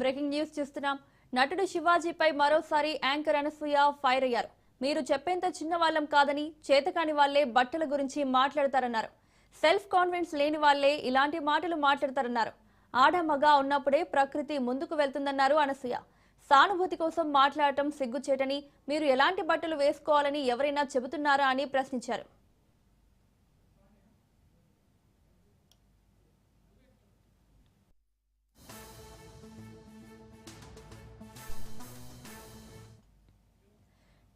Breaking news చూస్తున్నాం. నటుడు శివాజీపై మరోసారి యాంకర్ అనసూయ ఫైర్ అయ్యారు. మీరు చెప్పేంత చిన్న వాళ్ళం కాదని, చేతకాని వాళ్లే బట్టల గురించి మాట్లాడతారన్నారు. సెల్ఫ్ కాన్ఫిడెన్స్ లేని వాళ్లే ఇలాంటి మాటలు మాట్లాడతారన్నారు. ఆడ మగ ఉన్నప్పుడే ప్రకృతి ముందుకు వెళ్తుందన్నారు అనసూయ. సానుభూతి కోసం మాట్లాడటం సిగ్గుచేటని, మీరు ఎలాంటి బట్టలు వేసుకోవాలని ఎవరైనా చెబుతున్నారా అని ప్రశ్నించారు.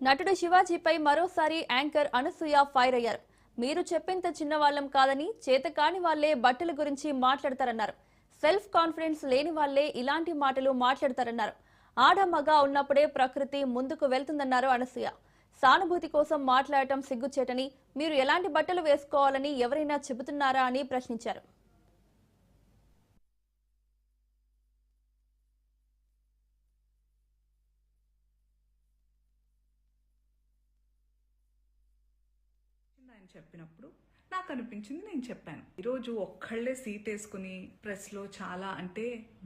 నటుడు శివాజీపై మరోసారి యాంకర్ అనసూయ ఫైర్ అయ్యారు. మీరు చెప్పేంత చిన్నవాళ్లం కాదని, చేతకాని వాళ్లే బట్టల గురించి మాట్లాడతారన్నారు. సెల్ఫ్ కాన్ఫిడెన్స్ లేని వాళ్లే ఇలాంటి మాటలు మాట్లాడతారన్నారు. ఆడ మగ ఉన్నప్పుడే ప్రకృతి ముందుకు వెళ్తుందన్నారు అనసూయ. సానుభూతి కోసం మాట్లాడటం సిగ్గుచేటని, మీరు ఎలాంటి బట్టలు వేసుకోవాలని ఎవరైనా చెబుతున్నారా అని ప్రశ్నించారు. ఆయన చెప్పినప్పుడు నాకు అనిపించింది, నేను చెప్పాను. ఈరోజు ఒక్కళ్లే సీట్ వేసుకుని ప్రెస్ లో చాలా అంటే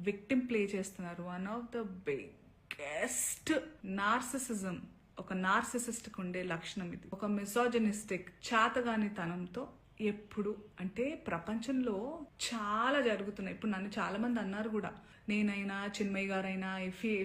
విక్టిమ్ ప్లే చేస్తున్నారు. One of the biggest narcissism, ఒక నార్సిసిస్ట్ కు ఉండే లక్షణం ఇది. ఒక మిసోజనిస్టిక్ చాతగాని తనంతో ఎప్పుడు అంటే ప్రపంచంలో చాలా జరుగుతున్నాయి. ఇప్పుడు నన్ను చాలా మంది అన్నారు కూడా, నేనైనా చిన్మయ్య గారైనా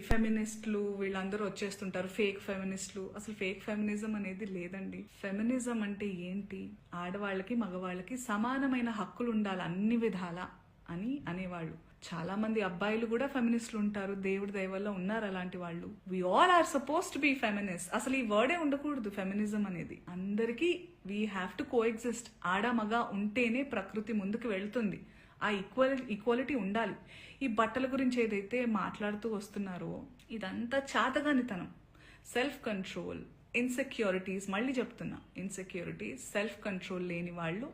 ఫెమినిస్టులు వీళ్ళందరూ వచ్చేస్తుంటారు, ఫేక్ ఫెమినిస్టులు. అసలు ఫేక్ ఫెమినిజం అనేది లేదండి. ఫెమినిజం అంటే ఏంటి? ఆడవాళ్ళకి మగవాళ్ళకి సమానమైన హక్కులు ఉండాలి అన్ని విధాలా అని అనేవాళ్ళు. చాలా మంది అబ్బాయిలు కూడా ఫెమినిస్టులు ఉంటారు, దేవుడి దయ వల్ల ఉన్నారు అలాంటి వాళ్ళు. We all are suppose to be feminist. అసలు ఈ వర్డే ఉండకూడదు ఫెమినిజం అనేది. అందరికీ we have to coexist. ఆడ మగ ఉంటేనే ప్రకృతి ముందుకు వెళ్తుంది. ఆ ఈక్వాలిటీ ఉండాలి. ఈ బట్టల గురించి ఏదైతే మాట్లాడుతూ వస్తున్నారో ఇదంతా చాతగానితనం, సెల్ఫ్ కంట్రోల్, ఇన్సెక్యూరిటీస్. మళ్ళీ చెప్తున్నా, ఇన్సెక్యూరిటీస్, సెల్ఫ్ కంట్రోల్ లేని వాళ్ళు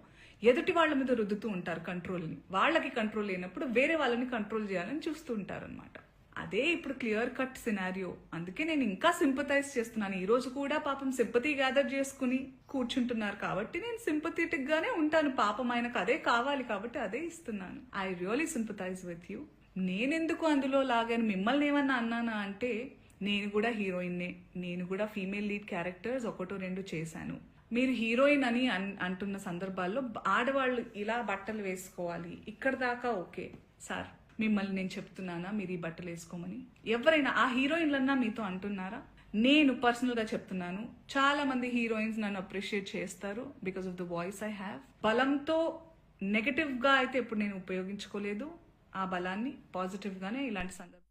ఎదుటి వాళ్ళ మీద రుద్దుతూ ఉంటారు కంట్రోల్ని. వాళ్ళకి కంట్రోల్ లేనప్పుడు వేరే వాళ్ళని కంట్రోల్ చేయాలని చూస్తూ ఉంటారు అనమాట. అదే ఇప్పుడు క్లియర్ కట్ సినారియో. అందుకే నేను ఇంకా సింపథైజ్ చేస్తున్నాను. ఈ రోజు కూడా పాపం సింపతి గ్యాదర్ చేసుకుని కూర్చుంటున్నారు కాబట్టి నేను సింపథెటిక్ గానే ఉంటాను. పాపం ఆయనకు అదే కావాలి కాబట్టి అదే ఇస్తున్నాను. I really sympathise with you. నేనెందుకు అందులో లాగాను, మిమ్మల్ని ఏమన్నా అన్నానా అంటే, నేను కూడా హీరోయిన్నే. నేను కూడా ఫీమేల్ లీడ్ క్యారెక్టర్స్ ఒకటో రెండు చేశాను. మీరు హీరోయిన్ అని అంటున్న సందర్భాల్లో ఆడవాళ్ళు ఇలా బట్టలు వేసుకోవాలి, ఇక్కడ దాకా ఓకే సార్. మిమ్మల్ని నేను చెప్తున్నానా మీరు ఈ బట్టలు వేసుకోమని? ఎవరైనా ఆ హీరోయిన్లన్నా మీతో అంటున్నారా? నేను పర్సనల్ గా చెప్తున్నాను, చాలా మంది హీరోయిన్స్ నన్ను అప్రిషియేట్ చేస్తారు because of the voice I have. బలంతో నెగటివ్ గా అయితే ఎప్పుడు నేను ఉపయోగించుకోలేదు. ఆ బలాన్ని పాజిటివ్ గానే ఇలాంటి సందర్భం